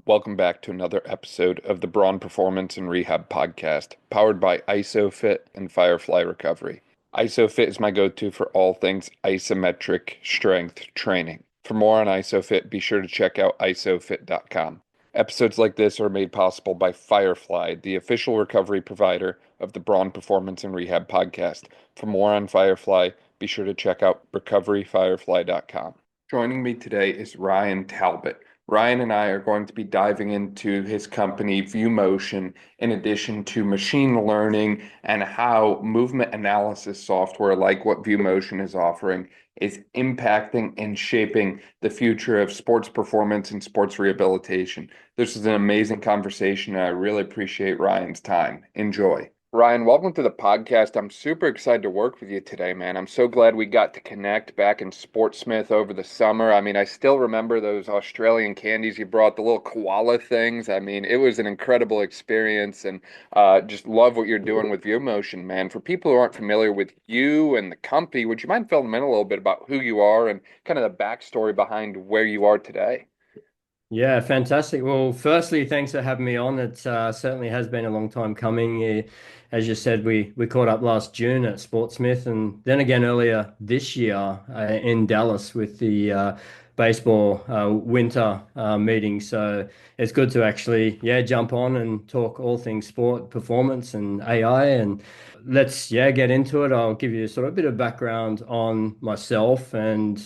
Welcome back to another episode of the Braun Performance and Rehab Podcast, powered by ISOFIT and Firefly Recovery. ISOFIT is my go-to for all things isometric strength training. For more on ISOFIT, be sure to check out isofit.com. Episodes like this are made possible by Firefly, the official recovery provider of the Braun Performance and Rehab Podcast. For more on Firefly, be sure to check out recoveryfirefly.com. Joining me today is Ryan Talbot. Ryan and I are going to be diving into his company, VueMotion, in addition to machine learning and how movement analysis software like what VueMotion is offering is impacting and shaping the future of sports performance and sports rehabilitation. This is an amazing conversation, and I really appreciate Ryan's time. Enjoy. Ryan, welcome to the podcast. I'm super excited to work with you today, man. I'm so glad we got to connect back in Sportsmith over the summer. I mean, I still remember those Australian candies you brought, the little koala things. I mean, it was an incredible experience, and just love what you're doing with VueMotion, man. For people who aren't familiar with you and the company, would you mind filling in a little bit about who you are and kind of the backstory behind where you are today? Yeah, fantastic. Well, firstly, thanks for having me on. It certainly has been a long time coming. As you said, we caught up last June at Sportsmith, and then again earlier this year in Dallas with the baseball winter meeting. So it's good to actually, jump on and talk all things sport, performance, and AI. And let's, get into it. I'll give you sort of a bit of background on myself and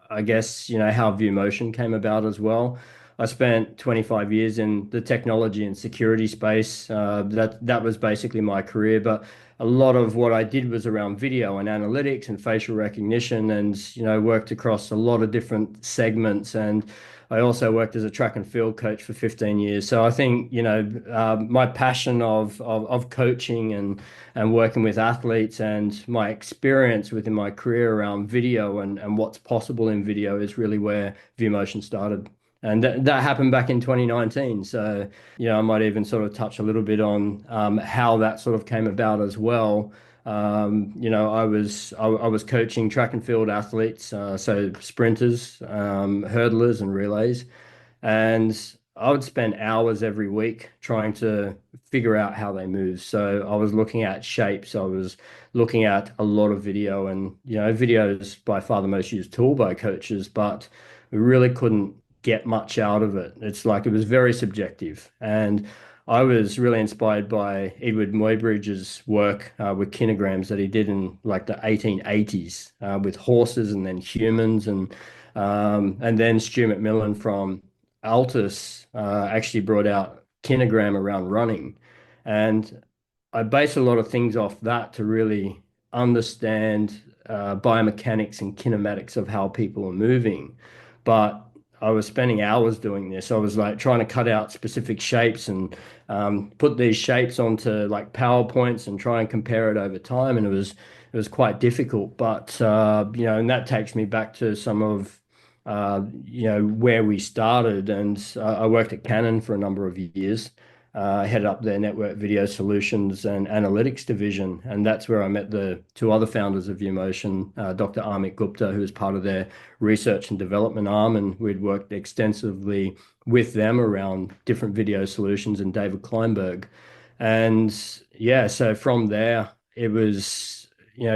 I guess, how VueMotion came about as well. I spent 25 years in the technology and security space. That was basically my career, but a lot of what I did was around video and analytics and facial recognition, and worked across a lot of different segments. And I also worked as a track and field coach for 15 years. So I think my passion of coaching and working with athletes and my experience within my career around video and what's possible in video is really where VueMotion started. And that happened back in 2019. So, I might even sort of touch a little bit on how that sort of came about as well. I was coaching track and field athletes, so sprinters, hurdlers, and relays, and I would spend hours every week trying to figure out how they move. So I was looking at shapes. I was looking at a lot of video, and video is by far the most used tool by coaches, but we really couldn't get much out of it. It's like it was very subjective. And I was really inspired by Edward Muybridge's work with kinograms that he did in like the 1880s with horses and then humans and then Stu McMillan from Altus actually brought out kinogram around running. And I base a lot of things off that to really understand biomechanics and kinematics of how people are moving. But I was spending hours doing this. I was like trying to cut out specific shapes and put these shapes onto like PowerPoints and try and compare it over time. And it was quite difficult. But and that takes me back to some of where we started. And I worked at Canon for a number of years. I headed up their network video solutions and analytics division, and that's where I met the two other founders of VueMotion, Dr. Amit Gupta, who was part of their research and development arm, and we'd worked extensively with them around different video solutions, and David Kleinberg. And yeah, so from there, it was,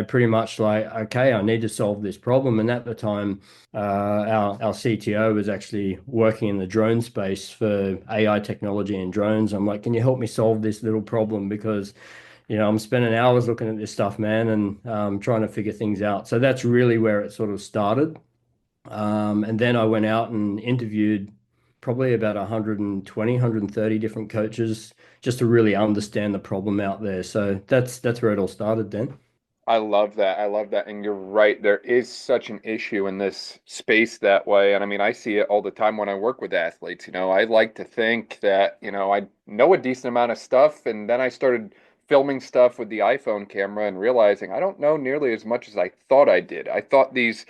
pretty much like, okay, I need to solve this problem. And at the time, our CTO was actually working in the drone space for AI technology and drones. I'm like, can you help me solve this little problem? Because, I'm spending hours looking at this stuff, man, and trying to figure things out. So that's really where it sort of started. And then I went out and interviewed probably about 120, 130 different coaches just to really understand the problem out there. So that's where it all started then. I love that. I love that. And you're right. There is such an issue in this space that way. And I mean, I see it all the time when I work with athletes. I like to think that, I know a decent amount of stuff. And then I started filming stuff with the iPhone camera and realizing I don't know nearly as much as I thought I did. I thought these,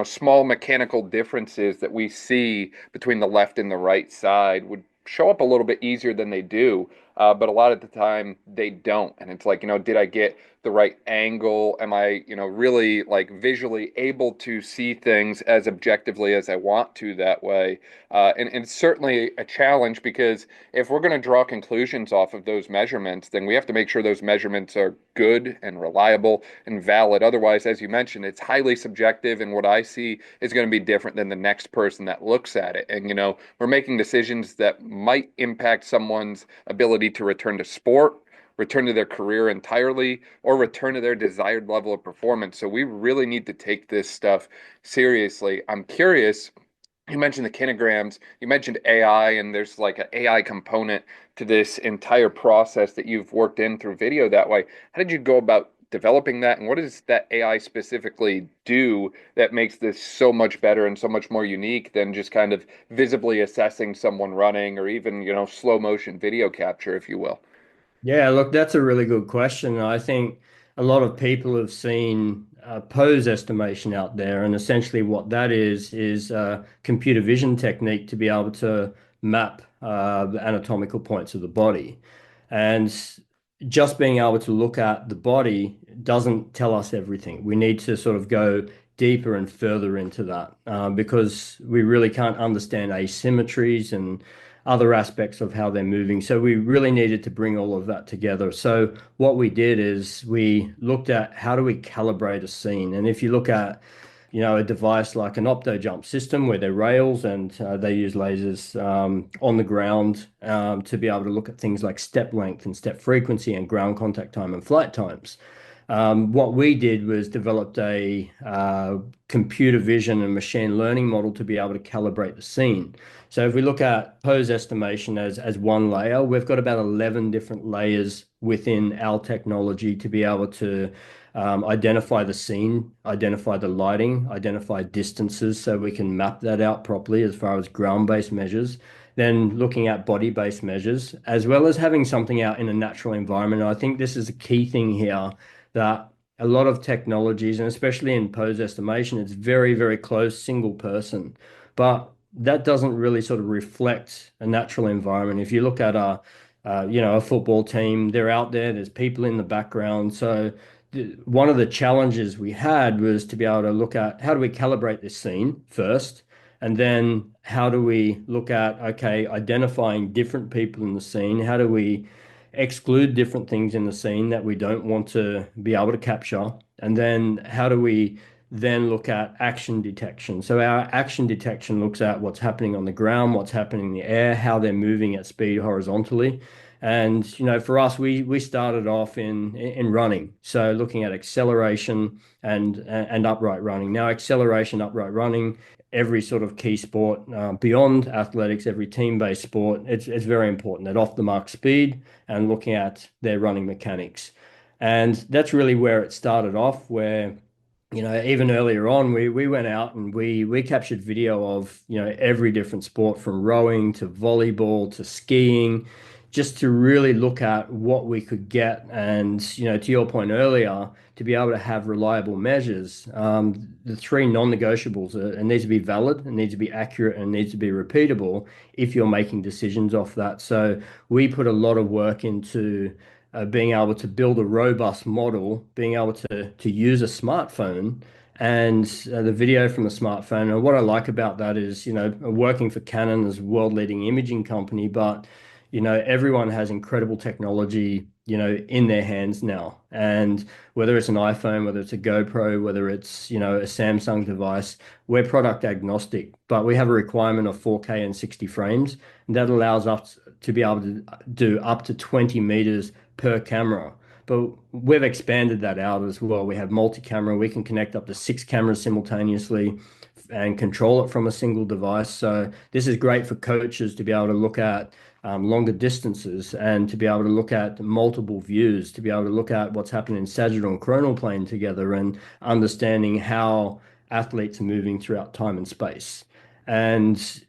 small mechanical differences that we see between the left and the right side would show up a little bit easier than they do. But a lot of the time they don't. And it's like, did I get the right angle? Am I, really like visually able to see things as objectively as I want to that way? And it's certainly a challenge because if we're going to draw conclusions off of those measurements, then we have to make sure those measurements are good and reliable and valid. Otherwise, as you mentioned, it's highly subjective, and what I see is going to be different than the next person that looks at it. And, we're making decisions that might impact someone's ability to return to sport, return to their career entirely, or return to their desired level of performance. So we really need to take this stuff seriously. I'm curious. You mentioned the kinograms, you mentioned AI, and there's like an AI component to this entire process that you've worked in through video that way. How did you go about developing that, and what does that AI specifically do that makes this so much better and so much more unique than just kind of visibly assessing someone running or even, slow motion video capture, if you will? Yeah, look, that's a really good question. I think a lot of people have seen pose estimation out there, and essentially what that is a computer vision technique to be able to map the anatomical points of the body. And just being able to look at the body doesn't tell us everything. We need to sort of go deeper and further into that because we really can't understand asymmetries and other aspects of how they're moving. So we really needed to bring all of that together. So what we did is we looked at how do we calibrate a scene. And if you look at, a device like an opto jump system where they're rails and they use lasers on the ground to be able to look at things like step length and step frequency and ground contact time and flight times. What we did was developed a computer vision and machine learning model to be able to calibrate the scene. So if we look at pose estimation as one layer, we've got about 11 different layers within our technology to be able to identify the scene, identify the lighting, identify distances so we can map that out properly as far as ground-based measures. Then looking at body-based measures, as well as having something out in a natural environment. And I think this is a key thing here that a lot of technologies, and especially in pose estimation, it's very, very close, single person. But that doesn't really sort of reflect a natural environment. If you look at a football team, they're out there, there's people in the background. So one of the challenges we had was to be able to look at how do we calibrate this scene first, and then how do we look at, okay, identifying different people in the scene? How do we exclude different things in the scene that we don't want to be able to capture? And then how do we then look at action detection? So our action detection looks at what's happening on the ground, what's happening in the air, how they're moving at speed horizontally. And for us, we started off in running, so looking at acceleration and upright running. Now, acceleration, upright running, every sort of key sport beyond athletics, every team-based sport, it's very important that off the mark speed and looking at their running mechanics. And that's really where it started off, where even earlier on, we went out and we captured video of, every different sport from rowing to volleyball to skiing, just to really look at what we could get. And, to your point earlier, to be able to have reliable measures, the three non-negotiables it needs to be valid, it needs to be accurate, and it needs to be repeatable if you're making decisions off that. So we put a lot of work into being able to build a robust model, being able to use a smartphone and the video from the smartphone. And what I like about that is, working for Canon as a world-leading imaging company, but everyone has incredible technology, in their hands now. And whether it's an iPhone, whether it's a GoPro, whether it's, a Samsung device, we're product agnostic, but we have a requirement of 4K and 60 frames. And that allows us to be able to do up to 20 meters per camera. But we've expanded that out as well. We have multi-camera. We can connect up to 6 cameras simultaneously and control it from a single device. So this is great for coaches to be able to look at longer distances and to be able to look at multiple views, to be able to look at what's happening in sagittal and coronal plane together and understanding how athletes are moving throughout time and space. And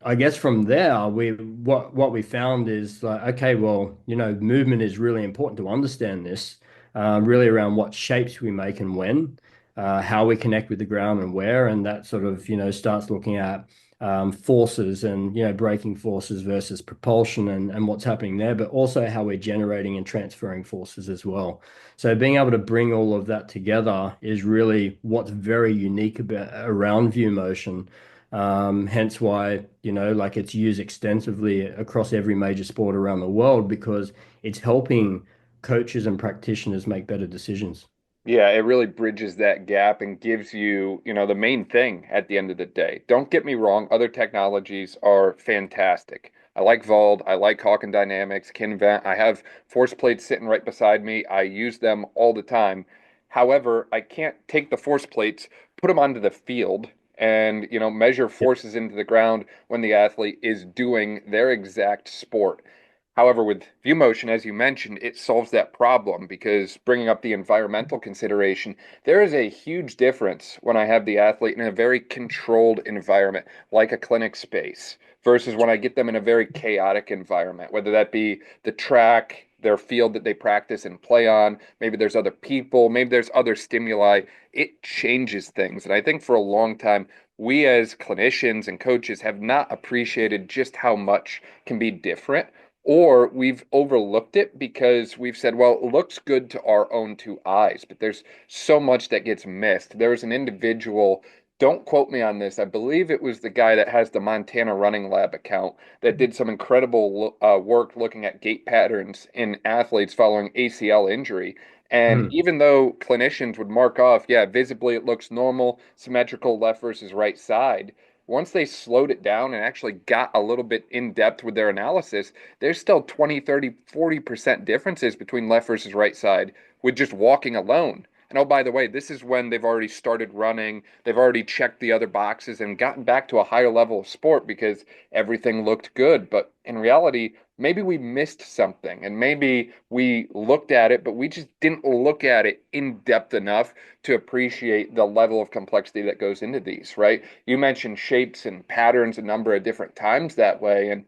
I guess from there, what we found is like, okay, well, movement is really important to understand this, really around what shapes we make and when, how we connect with the ground and where, and that sort of, starts looking at forces and braking forces versus propulsion and what's happening there, but also how we're generating and transferring forces as well. So being able to bring all of that together is really what's very unique about around VueMotion. Hence why, like it's used extensively across every major sport around the world because it's helping coaches and practitioners make better decisions. Yeah, it really bridges that gap and gives you, the main thing at the end of the day. Don't get me wrong, other technologies are fantastic. I like Vald, I like Hawken Dynamics, Kinvent. I have force plates sitting right beside me. I use them all the time. However, I can't take the force plates, put them onto the field, and, measure Yep. forces into the ground when the athlete is doing their exact sport. However, with VueMotion, as you mentioned, it solves that problem because bringing up the environmental consideration, there is a huge difference when I have the athlete in a very controlled environment, like a clinic space, versus when I get them in a very chaotic environment, whether that be the track, their field that they practice and play on, maybe there's other people, maybe there's other stimuli. It changes things. And I think for a long time, we as clinicians and coaches have not appreciated just how much can be different or we've overlooked it because we've said, well, it looks good to our own two eyes, but there's so much that gets missed. There was an individual, don't quote me on this, I believe it was the guy that has the Montana Running Lab account that did some incredible work looking at gait patterns in athletes following ACL injury. And Hmm. even though clinicians would mark off, yeah, visibly it looks normal, symmetrical left versus right side, once they slowed it down and actually got a little bit in depth with their analysis, there's still 20, 30, 40% differences between left versus right side with just walking alone. And oh, by the way, this is when they've already started running, they've already checked the other boxes and gotten back to a higher level of sport because everything looked good. But in reality, maybe we missed something and maybe we looked at it, but we just didn't look at it in depth enough to appreciate the level of complexity that goes into these, right? You mentioned shapes and patterns a number of different times that way. And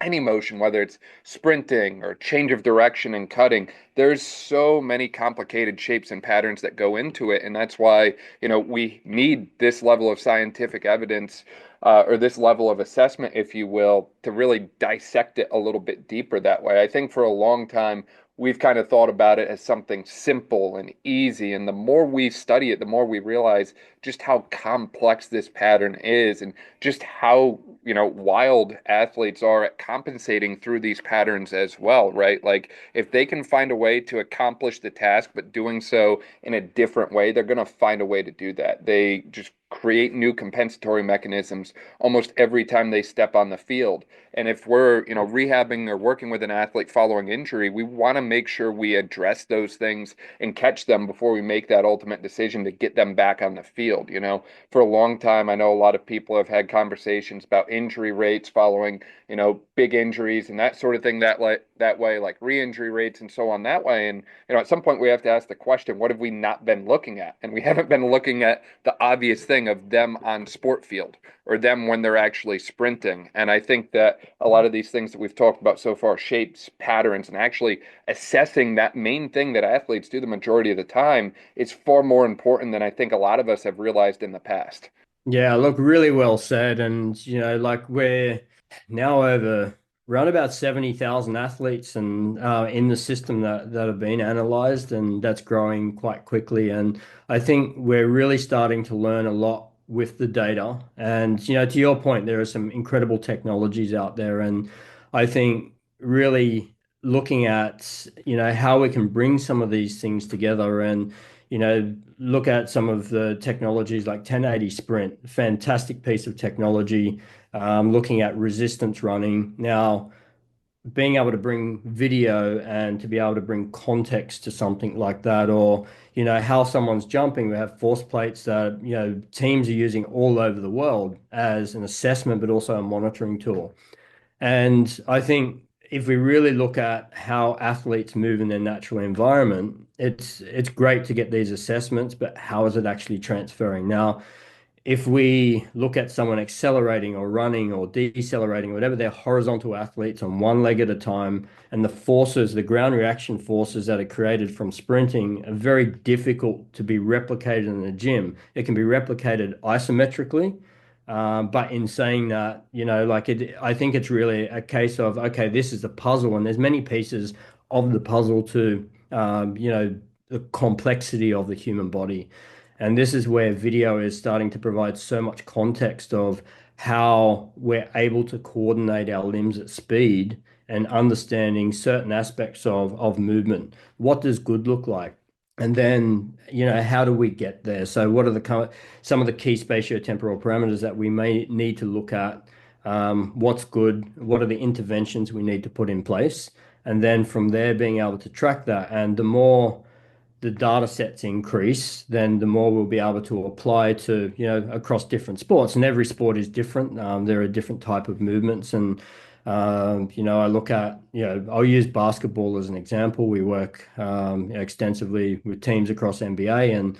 any motion, whether it's sprinting or change of direction and cutting, there's so many complicated shapes and patterns that go into it. And that's why, we need this level of scientific evidence or this level of assessment, if you will, to really dissect it a little bit deeper that way. I think for a long time, we've kind of thought about it as something simple and easy. And the more we study it, the more we realize just how complex this pattern is and just how, wild athletes are at compensating through these patterns as well, right? Like if they can find a way to accomplish the task, but doing so in a different way, they're going to find a way to do that. They just create new compensatory mechanisms almost every time they step on the field. And if we're, rehabbing or working with an athlete following injury, we want to make sure we address those things and catch them before we make that ultimate decision to get them back on the field. For a long time, I know a lot of people have had conversations about injury rates following, big injuries and that sort of thing that way, like re-injury rates and so on that way. And, at some point we have to ask the question, what have we not been looking at? And we haven't been looking at the obvious thing of them on sport field or them when they're actually sprinting. And I think that a lot of these things that we've talked about so far, shapes, patterns, and actually assessing that main thing that athletes do the majority of the time is far more important than I think a lot of us have realized in the past. Yeah, look, really well said. And, like we're now over around about 70,000 athletes and in the system that have been analyzed, and that's growing quite quickly. And I think we're really starting to learn a lot with the data. And, to your point, there are some incredible technologies out there. And I think really looking at, how we can bring some of these things together and look at some of the technologies like 1080 Sprint, fantastic piece of technology. Looking at resistance running. Now, being able to bring video and to be able to bring context to something like that, or, how someone's jumping. We have force plates that, teams are using all over the world as an assessment, but also a monitoring tool. And I think if we really look at how athletes move in their natural environment, it's great to get these assessments, but how is it actually transferring? Now, if we look at someone accelerating or running or decelerating or whatever, they're horizontal athletes on one leg at a time, and the forces, the ground reaction forces that are created from sprinting are very difficult to be replicated in the gym. It can be replicated isometrically, But in saying that, I think it's really a case of, okay, this is the puzzle, and there's many pieces of the puzzle to, the complexity of the human body. And this is where video is starting to provide so much context of how we're able to coordinate our limbs at speed and understanding certain aspects of movement. What does good look like? And then, how do we get there? So what are some of the key spatiotemporal parameters that we may need to look at? What's good? What are the interventions we need to put in place? And then from there, being able to track that. And the more the data sets increase, then the more we'll be able to apply to, across different sports. And every sport is different. There are different type of movements. And, I look at, I'll use basketball as an example. We work extensively with teams across NBA and,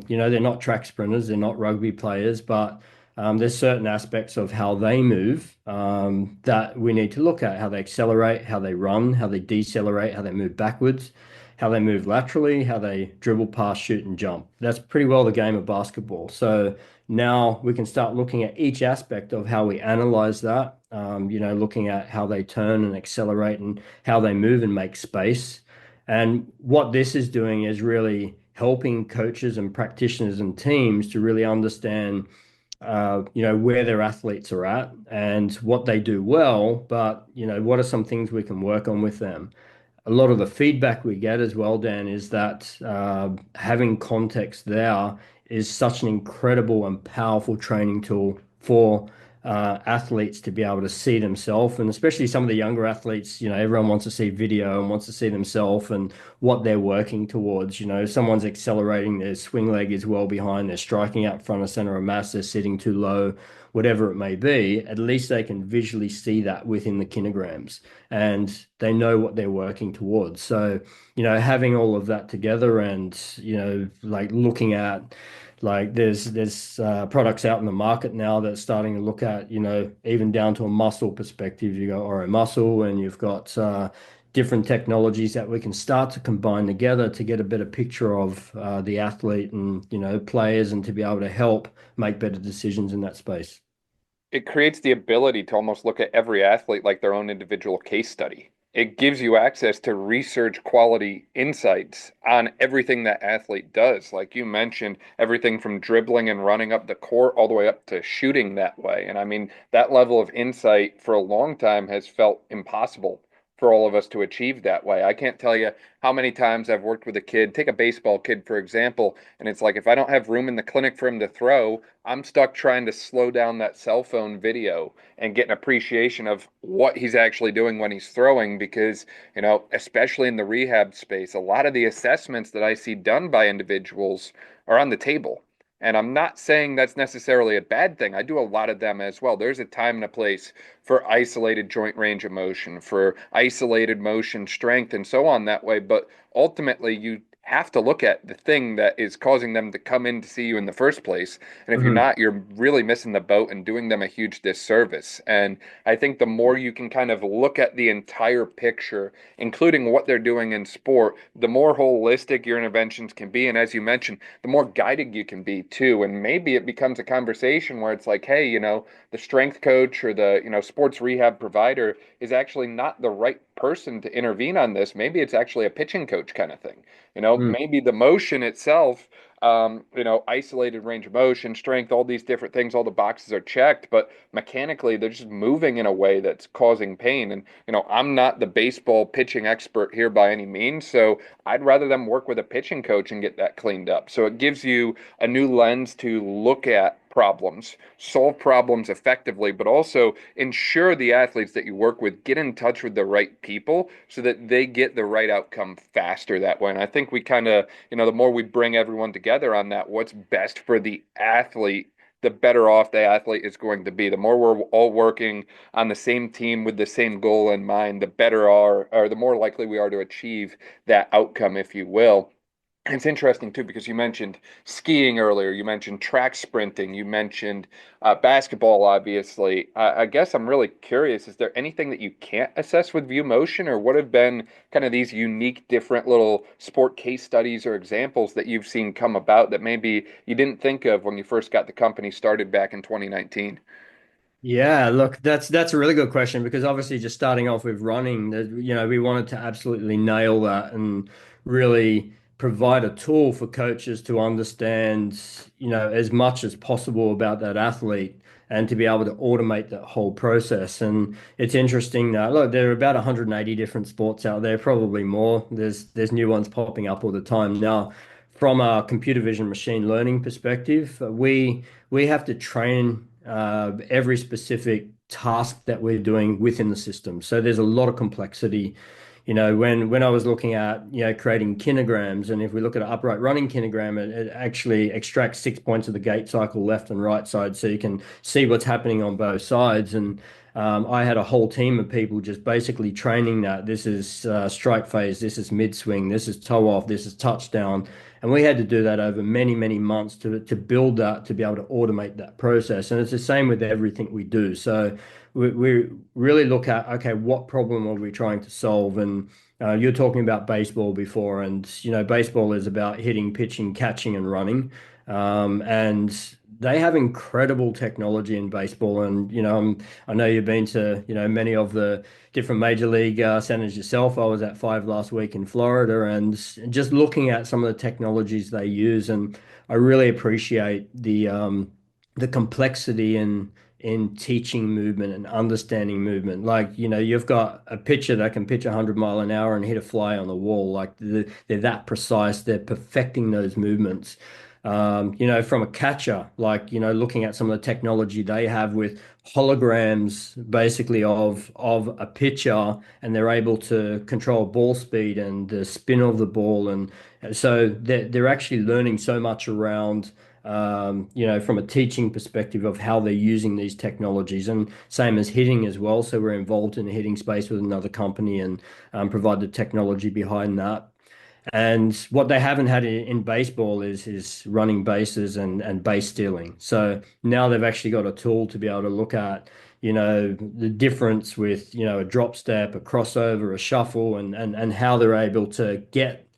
they're not track sprinters, they're not rugby players, but there's certain aspects of how they move that we need to look at, how they accelerate, how they run, how they decelerate, how they move backwards, how they move laterally, how they dribble, pass, shoot, and jump. That's pretty well the game of basketball. So now we can start looking at each aspect of how we analyze that, looking at how they turn and accelerate and how they move and make space. And what this is doing is really helping coaches and practitioners and teams to really understand where their athletes are at and what they do well, but, what are some things we can work on with them? A lot of the feedback we get as well, Dan, is that having context there is such an incredible and powerful training tool for athletes to be able to see themselves, and especially some of the younger athletes. Everyone wants to see video and wants to see themselves and what they're working towards. Someone's accelerating, their swing leg is well behind, they're striking out front of center of mass, they're sitting too low, whatever it may be. At least they can visually see that within the kilograms and they know what they're working towards. So, having all of that together and, like looking at like there's products out in the market now that's starting to look at, even down to a muscle perspective. You go or a muscle and you've got different technologies that we can start to combine together to get a better picture of the athlete and, players and to be able to help make better decisions in that space. It creates the ability to almost look at every athlete like their own individual case study. It gives you access to research quality insights on everything that athlete does. Like you mentioned, everything from dribbling and running up the court all the way up to shooting that way. And I mean, that level of insight for a long time has felt impossible for all of us to achieve that way. I can't tell you how many times I've worked with a kid, take a baseball kid, for example, and it's like if I don't have room in the clinic for him to throw, I'm stuck trying to slow down that cell phone video and get an appreciation of what he's actually doing when he's throwing because, especially in the rehab space, a lot of the assessments that I see done by individuals are on the table. And I'm not saying that's necessarily a bad thing. I do a lot of them as well. There's a time and a place for isolated joint range of motion, for isolated motion strength, and so on that way. But ultimately, you have to look at the thing that is causing them to come in to see you in the first place. And if you're Mhm. not, you're really missing the boat and doing them a huge disservice. And I think the more you can kind of look at the entire picture, including what they're doing in sport, the more holistic your interventions can be. And as you mentioned, the more guided you can be too. And maybe it becomes a conversation where it's like, hey, the strength coach or the, sports rehab provider is actually not the right person to intervene on this. Maybe it's actually a pitching coach kind of thing. Mm. Maybe the motion itself, isolated range of motion, strength, all these different things, all the boxes are checked, but mechanically they're just moving in a way that's causing pain. And, I'm not the baseball pitching expert here by any means, so I'd rather them work with a pitching coach and get that cleaned up. So it gives you a new lens to look at problems, solve problems effectively, but also ensure the athletes that you work with get in touch with the right people so that they get the right outcome faster that way. And I think we kind of, the more we bring everyone together on that, what's best for the athlete, the better off the athlete is going to be. The more we're all working on the same team with the same goal in mind, the better are, or the more likely we are to achieve that outcome, if you will. It's interesting too because you mentioned skiing earlier, you mentioned track sprinting, you mentioned basketball, obviously. I guess I'm really curious, is there anything that you can't assess with VueMotion, or what have been kind of these unique, different little sport case studies or examples that you've seen come about that maybe you didn't think of when you first got the company started back in 2019? Yeah, look, that's a really good question because obviously just starting off with running, we wanted to absolutely nail that and really provide a tool for coaches to understand, as much as possible about that athlete and to be able to automate that whole process. And it's interesting that look, there are about 180 different sports out there, probably more. There's new ones popping up all the time. Now, from a computer vision machine learning perspective, we have to train every specific task that we're doing within the system. So there's a lot of complexity. When I was looking at, creating kinograms, and if we look at an upright running kinogram, it actually extracts 6 points of the gait cycle left and right side, so you can see what's happening on both sides. And I had a whole team of people just basically training that. This is strike phase, this is mid swing, this is toe off, this is touchdown. And we had to do that over many, many months to build that, to be able to automate that process. And it's the same with everything we do. So we really look at, okay, what problem are we trying to solve? And you're talking about baseball before, and baseball is about hitting, pitching, catching, and running. And they have incredible technology in baseball. And I know you've been to many of the different major league centers yourself. I was at five last week in Florida, and just looking at some of the technologies they use, and I really appreciate the complexity in teaching movement and understanding movement. Like, you've got a pitcher that can pitch 100 mile an hour and hit a fly on the wall. Like they're that precise. They're perfecting those movements. From a catcher, like, looking at some of the technology they have with holograms basically of a pitcher, and they're able to control ball speed and the spin of the ball. And so they're actually learning so much around from a teaching perspective of how they're using these technologies, and same as hitting as well. So we're involved in the hitting space with another company and provide the technology behind that. And what they haven't had in baseball is running bases and base stealing. So now they've actually got a tool to be able to look at, the difference with, a drop step, a crossover, a shuffle, and how they're able to get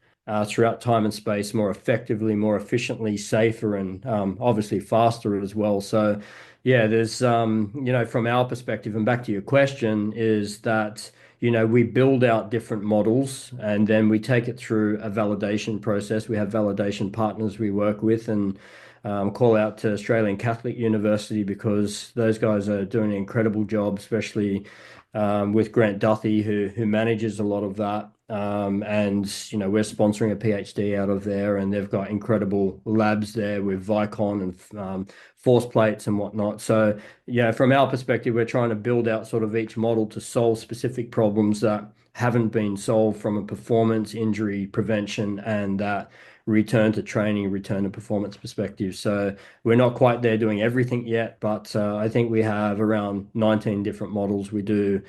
throughout time and space more effectively, more efficiently, safer, and obviously faster as well. So yeah, there's from our perspective, and back to your question, is that we build out different models and then we take it through a validation process. We have validation partners we work with, and call out to Australian Catholic University because those guys are doing an incredible job, especially with Grant Duthie, who manages a lot of that. And we're sponsoring a PhD out of there, and they've got incredible labs there with Vicon and force plates and whatnot. So yeah, from our perspective, we're trying to build out sort of each model to solve specific problems that haven't been solved from a performance, injury prevention, and that return to training, return to performance perspective. So we're not quite there doing everything yet, but I think we have around 19 different models. We do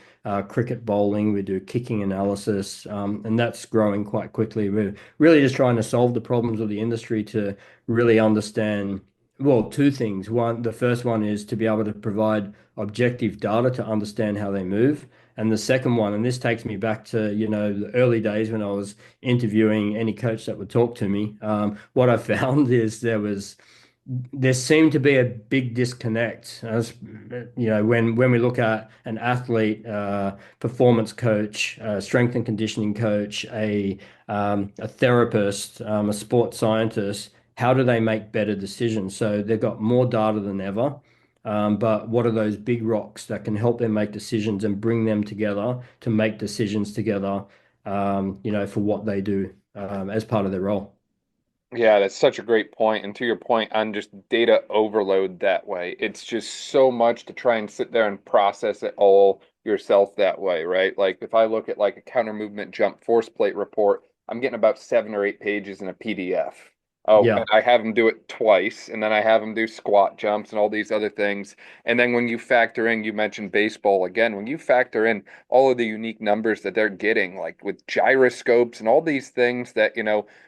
cricket bowling, we do kicking analysis, and that's growing quite quickly. We're really just trying to solve the problems of the industry to really understand, well, two things. One, the first one is to be able to provide objective data to understand how they move. And the second one, and this takes me back to, the early days when I was interviewing any coach that would talk to me. What I found is there seemed to be a big disconnect as when we look at an athlete, performance coach, strength and conditioning coach, a therapist, a sports scientist. How do they make better decisions? So they've got more data than ever. But what are those big rocks that can help them make decisions and bring them together to make decisions together, for what they do as part of their role? Yeah, that's such a great point. And to your point on just data overload that way, it's just so much to try and sit there and process it all yourself that way, right? Like if I look at like a counter movement jump force plate report, I'm getting about 7 or 8 pages in a PDF. Oh, and Yeah. I have them do it twice, and then I have them do squat jumps and all these other things. And then when you factor in, you mentioned baseball again, when you factor in all of the unique numbers that they're getting, like with gyroscopes and all these things that,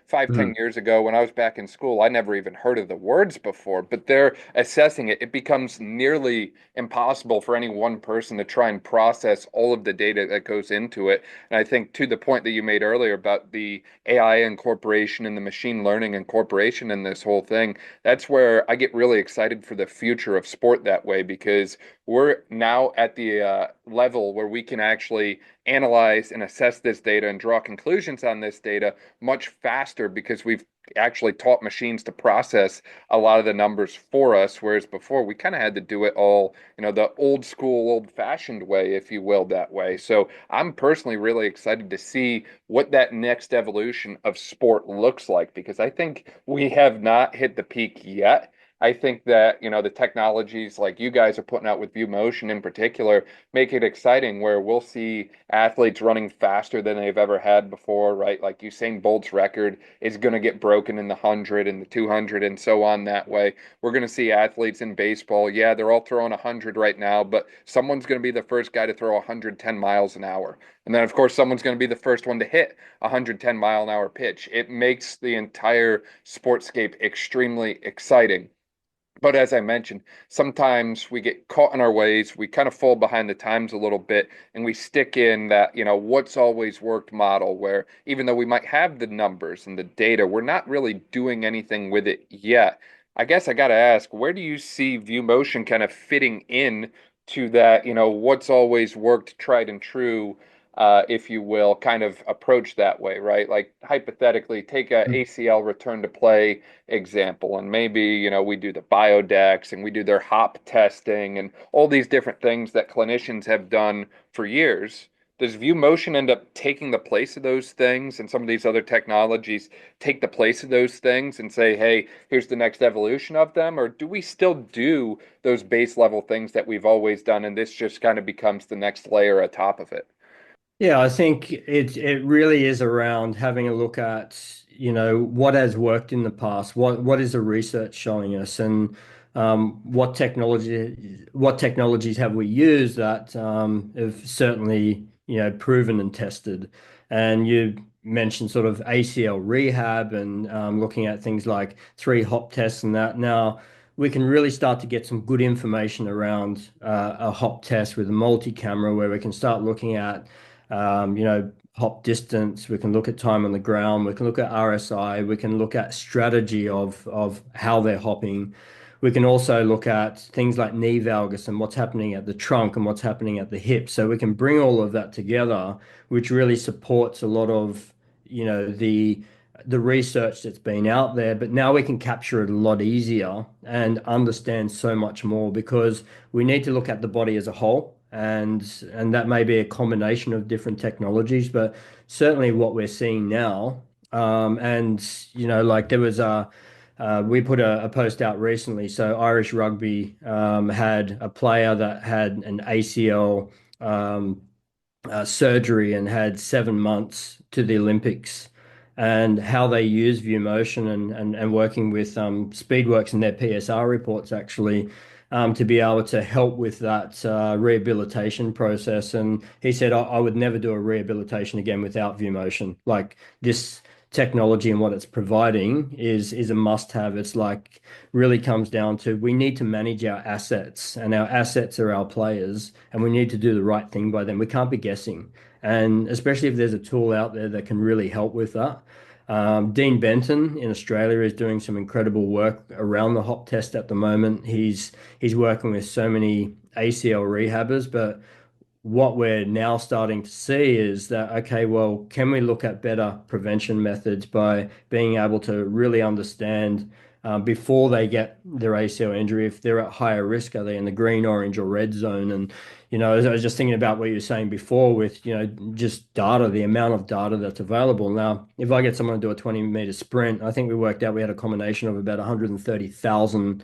5, 10 years ago when I was back in school, I never even heard of the words before, but they're assessing it. It becomes nearly impossible for any one person to try and process all of the data that goes into it. And I think to the point that you made earlier about the AI incorporation and the machine learning incorporation in this whole thing, that's where I get really excited for the future of sport that way because we're now at the level where we can actually analyze and assess this data and draw conclusions on this data much faster because we've actually taught machines to process a lot of the numbers for us, whereas before we kind of had to do it all, the old school, old fashioned way, if you will, that way. So I'm personally really excited to see what that next evolution of sport looks like because I think we have not hit the peak yet. I think that, the technologies like you guys are putting out with VueMotion in particular make it exciting where we'll see athletes running faster than they've ever had before, right? Like Usain Bolt's record is going to get broken in the 100 and the 200 and so on that way. We're going to see athletes in baseball. Yeah, they're all throwing 100 right now, but someone's going to be the first guy to throw 110 miles an hour. And then, of course, someone's going to be the first one to hit a 110-mile-an-hour pitch. It makes the entire sportscape extremely exciting. But as I mentioned, sometimes we get caught in our ways. We kind of fall behind the times a little bit, and we stick in that, what's always worked model where even though we might have the numbers and the data, we're not really doing anything with it yet. I guess I got to ask, where do you see VueMotion kind of fitting in to that, what's always worked, tried and true, if you will, kind of approach that way, right? Like hypothetically, take a ACL return to play example. And maybe, we do the biodex and we do their hop testing and all these different things that clinicians have done for years. Does VueMotion end up taking the place of those things and some of these other technologies take the place of those things and say, hey, here's the next evolution of them? Or do we still do those base level things that we've always done and this just kind of becomes the next layer atop of it? Yeah, I think it really is around having a look at, what has worked in the past, what is the research showing us, and what technologies have we used that have certainly, proven and tested. And you mentioned sort of ACL rehab and looking at things like three hop tests and that. Now we can really start to get some good information around a hop test with a multi-camera where we can start looking at hop distance. We can look at time on the ground. We can look at RSI. We can look at strategy of how they're hopping. We can also look at things like knee valgus and what's happening at the trunk and what's happening at the hip. So we can bring all of that together, which really supports a lot of, the research that's been out there. But now we can capture it a lot easier and understand so much more because we need to look at the body as a whole. And that may be a combination of different technologies, but certainly what we're seeing now. And like there was we put a post out recently. So Irish Rugby had a player that had an ACL surgery and had 7 months to the Olympics, and how they use VueMotion and working with Speedworks and their PSR reports actually to be able to help with that rehabilitation process. And he said, I would never do a rehabilitation again without VueMotion. Like this technology and what it's providing is a must-have. It's like really comes down to we need to manage our assets, and our assets are our players, and we need to do the right thing by them. We can't be guessing. And especially if there's a tool out there that can really help with that. Dean Benton in Australia is doing some incredible work around the hop test at the moment. He's working with so many ACL rehabbers, but what we're now starting to see is that, okay, well, can we look at better prevention methods by being able to really understand before they get their ACL injury, if they're at higher risk, are they in the green, orange, or red zone? And, I was just thinking about what you were saying before with, just data, the amount of data that's available. Now, if I get someone to do a 20-meter sprint, I think we worked out we had a combination of about 130,000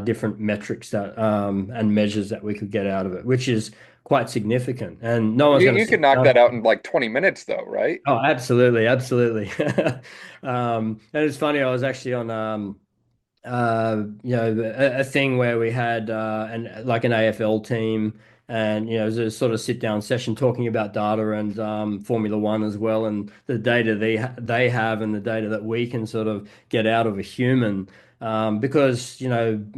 different metrics that and measures that we could get out of it, which is quite significant, and no one's You, going to you could sit knock down. that out in like 20 minutes though, right? Oh, absolutely, absolutely. And it's funny, I was actually on a thing where we had an AFL team, and it was a sort of sit down session talking about data and Formula One as well, and the data they have and the data that we can sort of get out of a human, because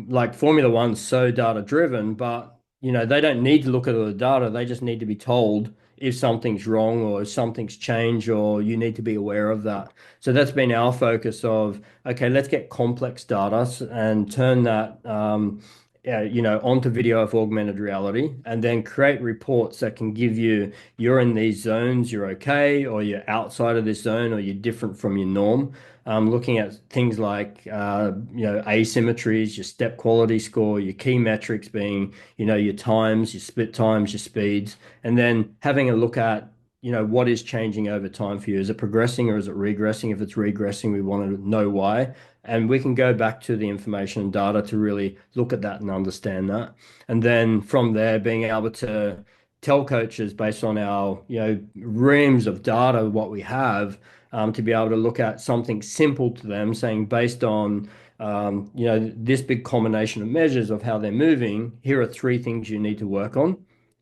like Formula One's so data driven, but they don't need to look at all the data. They just need to be told if something's wrong or if something's changed or you need to be aware of that. So that's been our focus of, okay, let's get complex data and turn that, onto video of augmented reality, and then create reports that can give you, you're in these zones, you're okay, or you're outside of this zone, or you're different from your norm. Looking at things like, asymmetries, your step quality score, your key metrics being, your times, your split times, your speeds, and then having a look at what is changing over time for you. Is it progressing or is it regressing? If it's regressing, we want to know why. And we can go back to the information and data to really look at that and understand that. And then from there, being able to tell coaches based on our, reams of data, what we have, to be able to look at something simple to them, saying based on, this big combination of measures of how they're moving, here are three things you need to work on,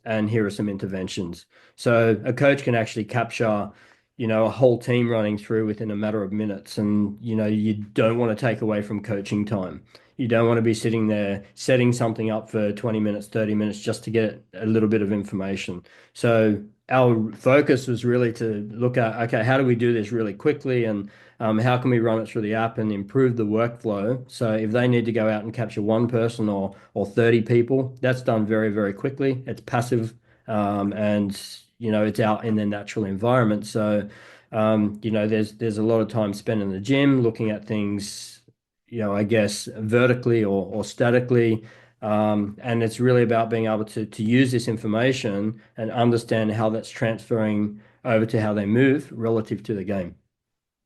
and here are some interventions. So a coach can actually capture, a whole team running through within a matter of minutes. And, you don't want to take away from coaching time. You don't want to be sitting there setting something up for 20 minutes, 30 minutes just to get a little bit of information. So our focus was really to look at, okay, how do we do this really quickly? And how can we run it through the app and improve the workflow? So if they need to go out and capture one person or 30 people, that's done very, very quickly. It's passive, and it's out in their natural environment. So there's a lot of time spent in the gym looking at things, I guess vertically or statically. And it's really about being able to use this information and understand how that's transferring over to how they move relative to the game.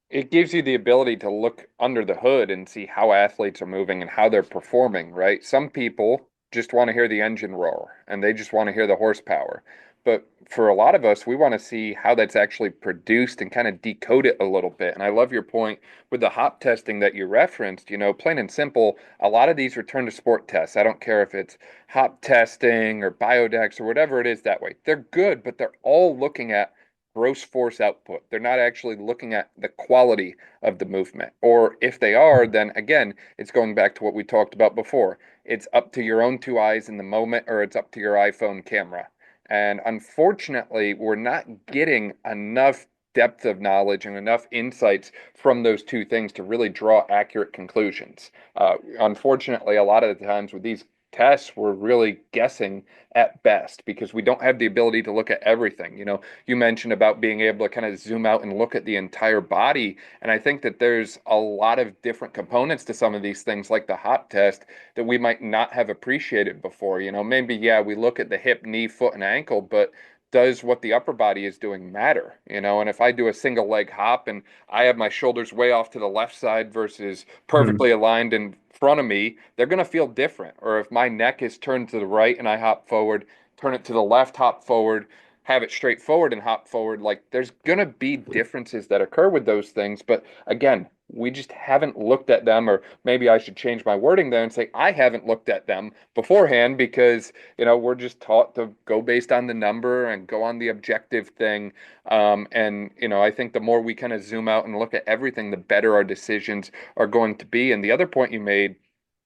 It gives you the ability to look under the hood and see how athletes are moving and how they're performing, right? Some people just want to hear the engine roar and they just want to hear the horsepower. But for a lot of us, we want to see how that's actually produced and kind of decode it a little bit. And I love your point with the hop testing that you referenced. Plain and simple, a lot of these return to sport tests. I don't care if it's hop testing or biodex or whatever it is that way. They're good, but they're all looking at gross force output. They're not actually looking at the quality of the movement. Or if they are, then again, it's going back to what we talked about before. It's up to your own two eyes in the moment, or it's up to your iPhone camera. And unfortunately, we're not getting enough depth of knowledge and enough insights from those two things to really draw accurate conclusions. Unfortunately, a lot of the times with these tests, we're really guessing at best because we don't have the ability to look at everything. You mentioned about being able to kind of zoom out and look at the entire body. And I think that there's a lot of different components to some of these things, like the hop test, that we might not have appreciated before. Maybe, yeah, we look at the hip, knee, foot, and ankle, but does what the upper body is doing matter? And if I do a single leg hop and I have my shoulders way off to the left side versus Hmm. perfectly aligned in front of me, they're going to feel different. Or if my neck is turned to the right and I hop forward, turn it to the left, hop forward, have it straight forward and hop forward, like there's going to be differences that occur with those things. But again, we just haven't looked at them, or maybe I should change my wording there and say I haven't looked at them beforehand because, we're just taught to go based on the number and go on the objective thing. I think the more we kind of zoom out and look at everything, the better our decisions are going to be. And the other point you made,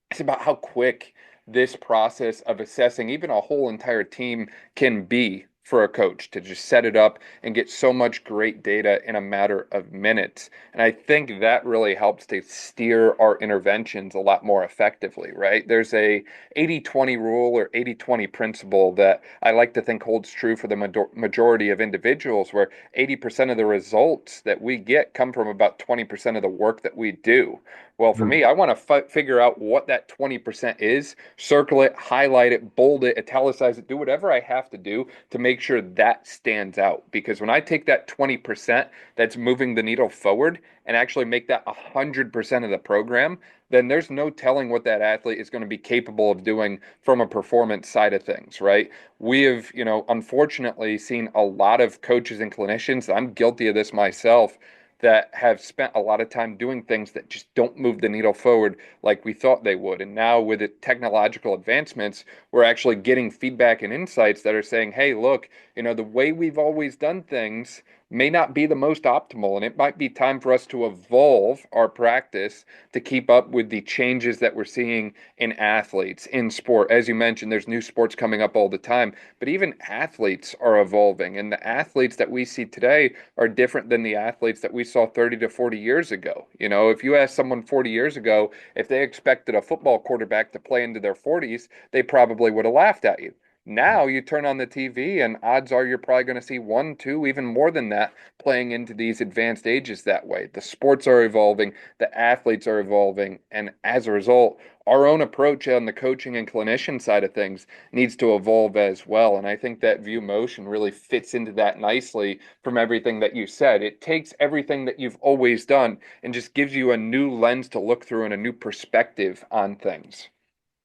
it's about how quick this process of assessing even a whole entire team can be for a coach to just set it up and get so much great data in a matter of minutes. And I think that really helps to steer our interventions a lot more effectively, right? There's a 80-20 rule or 80-20 principle that I like to think holds true for the majority of individuals, where 80% of the results that we get come from about 20% of the work that we do, Well, for Mm. me, I want to figure out what that 20% is, circle it, highlight it, bold it, italicize it, do whatever I have to do to make sure that stands out. Because when I take that 20% that's moving the needle forward and actually make that 100% of the program, then there's no telling what that athlete is going to be capable of doing from a performance side of things, right? We have, unfortunately seen a lot of coaches and clinicians, I'm guilty of this myself, that have spent a lot of time doing things that just don't move the needle forward like we thought they would. And now with the technological advancements, we're actually getting feedback and insights that are saying, hey, look, the way we've always done things may not be the most optimal, and it might be time for us to evolve our practice to keep up with the changes that we're seeing in athletes, in sport. As you mentioned, there's new sports coming up all the time, but even athletes are evolving, and the athletes that we see today are different than the athletes that we saw 30 to 40 years ago. If you ask someone 40 years ago if they expected a football quarterback to play into their 40s, they probably would have laughed at you. Now you turn on the TV, and odds are you're probably going to see one, two, even more than that playing into these advanced ages that way. The sports are evolving, the athletes are evolving, and as a result, our own approach on the coaching and clinician side of things needs to evolve as well. And I think that VueMotion really fits into that nicely from everything that you said. It takes everything that you've always done and just gives you a new lens to look through and a new perspective on things.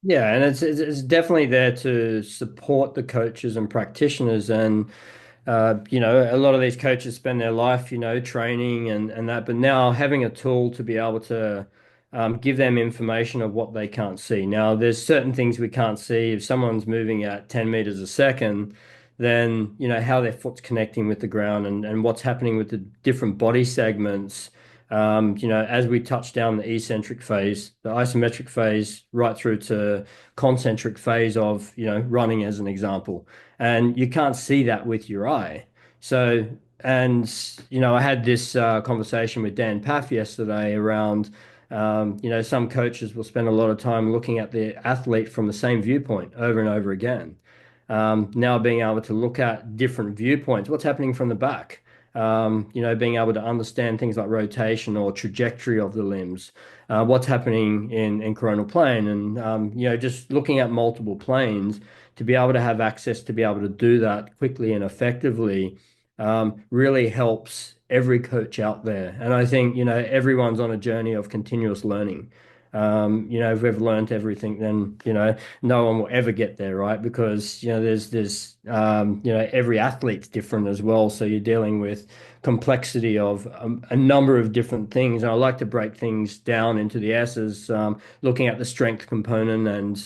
Yeah, and it's definitely there to support the coaches and practitioners. And a lot of these coaches spend their life, training and that, but now having a tool to be able to give them information of what they can't see. Now, there's certain things we can't see. If someone's moving at 10 meters a second, then, how their foot's connecting with the ground and what's happening with the different body segments. As we touch down the eccentric phase, the isometric phase, right through to concentric phase of, running as an example. And you can't see that with your eye. So, and, I had this conversation with Dan Paff yesterday around, some coaches will spend a lot of time looking at the athlete from the same viewpoint over and over again. Now being able to look at different viewpoints, what's happening from the back, being able to understand things like rotation or trajectory of the limbs, what's happening in coronal plane, and just looking at multiple planes to be able to have access to be able to do that quickly and effectively really helps every coach out there. And I think, everyone's on a journey of continuous learning. If we've learned everything, then, no one will ever get there, right? Because, every athlete's different as well. So you're dealing with complexity of a number of different things. And I like to break things down into the S's, looking at the strength component and,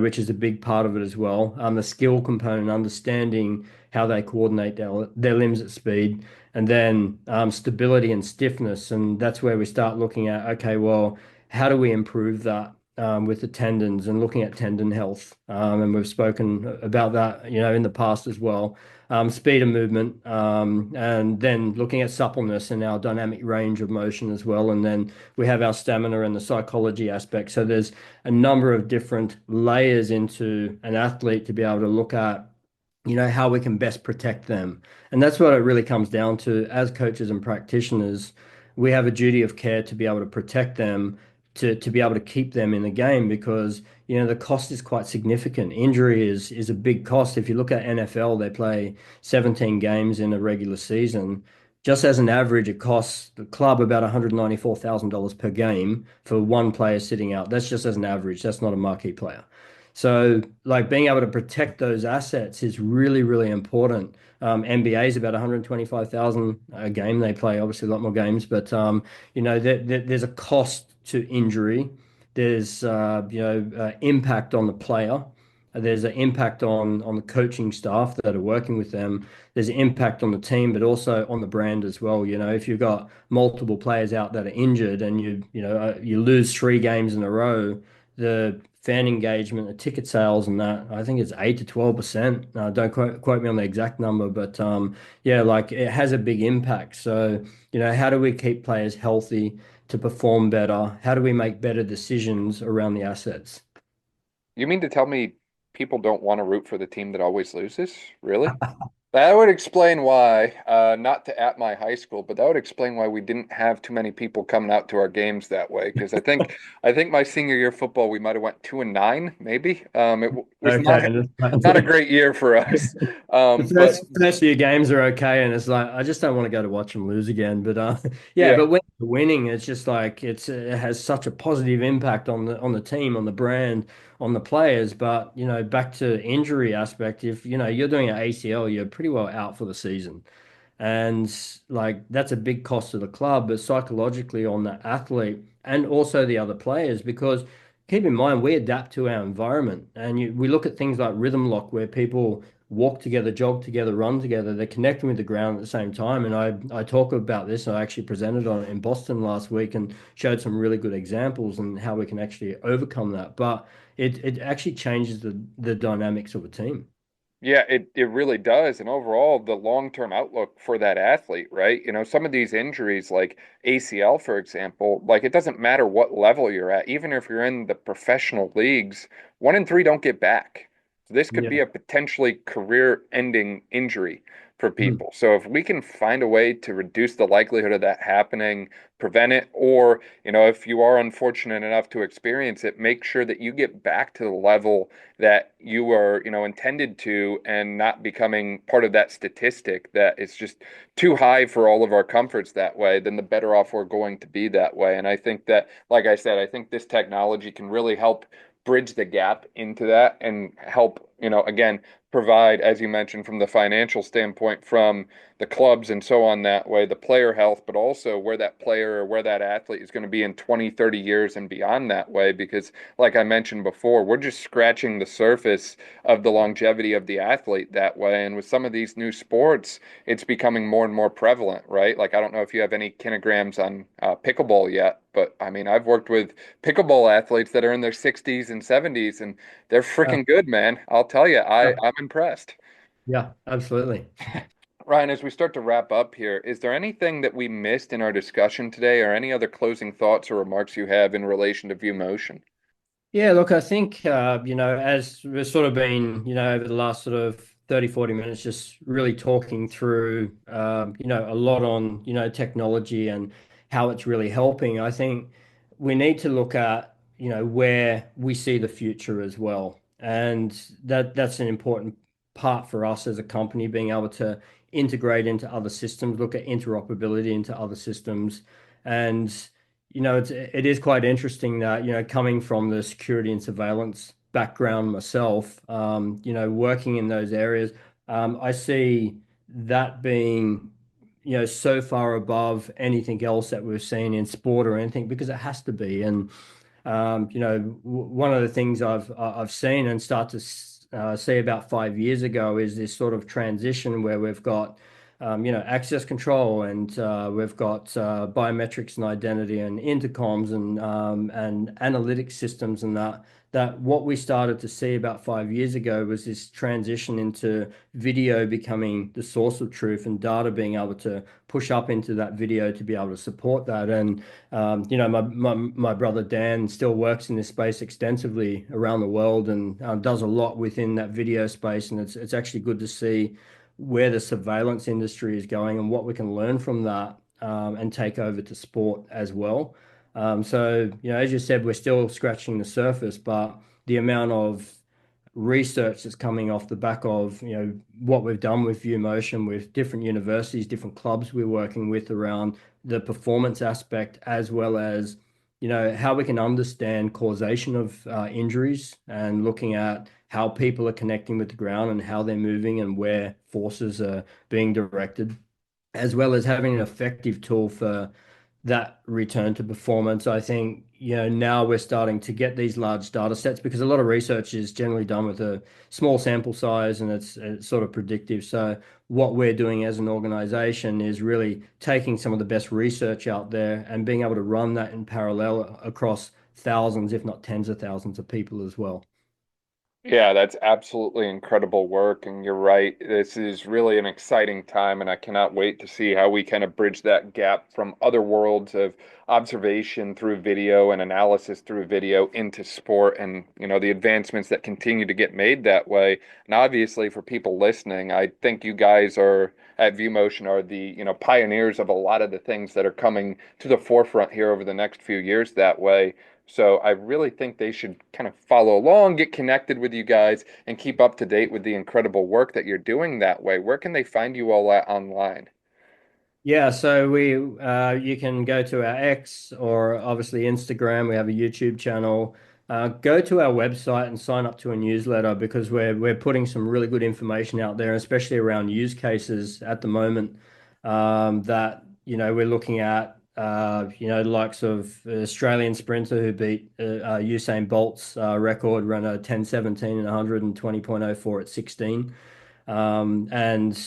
which is a big part of it as well. The skill component, understanding how they coordinate their limbs at speed, and then stability and stiffness. And that's where we start looking at, okay, well, how do we improve that with the tendons and looking at tendon health? And we've spoken about that, in the past as well. Speed of movement, and then looking at suppleness and our dynamic range of motion as well. And then we have our stamina and the psychology aspect. So there's a number of different layers into an athlete to be able to look at, how we can best protect them. And that's what it really comes down to. As coaches and practitioners, we have a duty of care to be able to protect them, to be able to keep them in the game, because the cost is quite significant. Injury is a big cost. If you look at NFL, they play 17 games in a regular season. Just as an average, it costs the club about $194,000 per game for one player sitting out. That's just as an average. That's not a marquee player. So, like, being able to protect those assets is really, really important. NBA is about 125,000 a game. They play obviously a lot more games, but there's a cost to injury. There's impact on the player. There's an impact on the coaching staff that are working with them. There's an impact on the team, but also on the brand as well. If you've got multiple players out that are injured and you lose 3 games in a row, the fan engagement, the ticket sales, and that, I think it's 8 to 12%. Don't quote me on the exact number, but yeah, like, it has a big impact. So, how do we keep players healthy to perform better? How do we make better decisions around the assets? You mean to tell me people don't want to root for the team that always loses? Really? That would explain why, not to at my high school, but that would explain why we didn't have too many people coming out to our games that way. Because I think my senior year football we might have went 2-9, maybe. Was Okay, and not a great year for us. the But first few games are okay, and it's like I just don't want to go to watch them lose again. But yeah, yeah, but when they're winning, it's just like it has such a positive impact on the team, on the brand, on the players. But back to injury aspect, if you're doing an ACL, you're pretty well out for the season. And like that's a big cost to the club, but psychologically on the athlete and also the other players, because keep in mind we adapt to our environment, and we look at things like rhythm lock where people walk together, jog together, run together. They're connecting with the ground at the same time. And I talk about this. I actually presented on it in Boston last week and showed some really good examples and how we can actually overcome that. But it actually changes the dynamics of a team. yeah, it really does. And overall, the long-term outlook for that athlete, right? Some of these injuries, like ACL, for example, like it doesn't matter what level you're at, even if you're in the professional leagues, 1 in 3 don't get back. So this could be Yeah. a potentially career-ending injury for Mm. people. So if we can find a way to reduce the likelihood of that happening, prevent it, or, if you are unfortunate enough to experience it, make sure that you get back to the level that you were, intended to, and not becoming part of that statistic that it's just too high for all of our comforts that way, then the better off we're going to be that way. And I think that, like I said, I think this technology can really help bridge the gap into that and help, again, provide, as you mentioned, from the financial standpoint, from the clubs and so on that way, the player health, but also where that player or where that athlete is going to be in 20, 30 years and beyond that way. Because like I mentioned before, we're just scratching the surface of the longevity of the athlete that way. And with some of these new sports, it's becoming more and more prevalent, right? Like, I don't know if you have any kinograms on pickleball yet, but I mean, I've worked with pickleball athletes that are in their 60s and 70s, and they're Yeah. freaking good, man. I'll tell you, I'm impressed. Yeah, absolutely. Ryan, as we start to wrap up here, is there anything that we missed in our discussion today, or any other closing thoughts or remarks you have in relation to VueMotion? Yeah, look, I think, as we've sort of been, over the last sort of 30, 40 minutes, just really talking through, a lot on, technology and how it's really helping. I think we need to look at, where we see the future as well. And that's an important part for us as a company, being able to integrate into other systems, look at interoperability into other systems. And it is quite interesting that, coming from the security and surveillance background myself, working in those areas, I see that being, so far above anything else that we've seen in sport or anything, because it has to be. And one of the things I've seen and start to see about 5 years ago is this sort of transition where we've got access control, and we've got biometrics and identity and intercoms and analytics systems, and that what we started to see about 5 years ago was this transition into video becoming the source of truth and data being able to push up into that video to be able to support that. And my brother Dan still works in this space extensively around the world, and does a lot within that video space. And it's actually good to see where the surveillance industry is going and what we can learn from that, and take over to sport as well. So, as you said, we're still scratching the surface, but the amount of research that's coming off the back of what we've done with VueMotion, with different universities, different clubs we're working with around the performance aspect, as well as how we can understand causation of injuries, and looking at how people are connecting with the ground and how they're moving and where forces are being directed, as well as having an effective tool for that return to performance. I think, now we're starting to get these large data sets, because a lot of research is generally done with a small sample size, and it's sort of predictive. So what we're doing as an organization is really taking some of the best research out there and being able to run that in parallel across thousands, if not tens of thousands of people as well. Yeah, that's absolutely incredible work. And you're right. This is really an exciting time, and I cannot wait to see how we kind of bridge that gap from other worlds of observation through video and analysis through video into sport and, the advancements that continue to get made that way. And obviously, for people listening, I think you guys are at VueMotion are the, pioneers of a lot of the things that are coming to the forefront here over the next few years that way. So I really think they should kind of follow along, get connected with you guys, and keep up to date with the incredible work that you're doing that way. Where can they find you all at online? Yeah, so you can go to our X or obviously Instagram. We have a YouTube channel. Go to our website and sign up to a newsletter because we're putting some really good information out there, especially around use cases at the moment that we're looking at. The likes of Australian sprinter who beat Usain Bolt's record, run a 10:17 and 120.04 at 16. And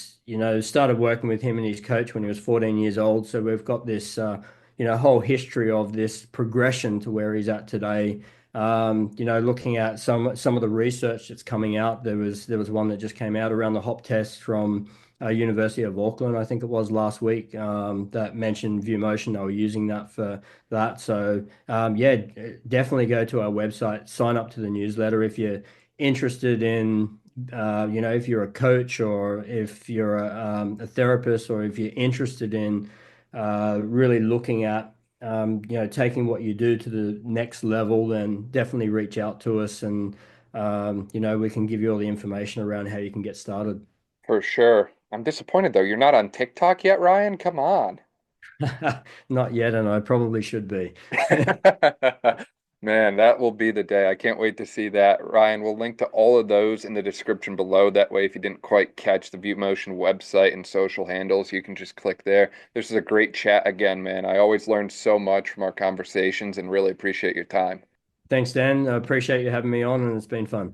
started working with him and his coach when he was 14 years old. So we've got this whole history of this progression to where he's at today. Looking at some of the research that's coming out, there was one that just came out around the hop test from University of Auckland, I think it was last week, that mentioned VueMotion. They were using that for that. So yeah, definitely go to our website, sign up to the newsletter if you're interested in if you're a coach or if you're a therapist or if you're interested in really looking at taking what you do to the next level, then definitely reach out to us and we can give you all the information around how you can get started. For sure. I'm disappointed though. You're not on TikTok yet, Ryan? Come on. Not yet, and I probably should be. Man, that will be the day. I can't wait to see that. Ryan, we'll link to all of those in the description below. That way, if you didn't quite catch the VueMotion website and social handles, you can just click there. This is a great chat again, man. I always learn so much from our conversations and really appreciate your time. Thanks, Dan. I appreciate you having me on, and it's been fun.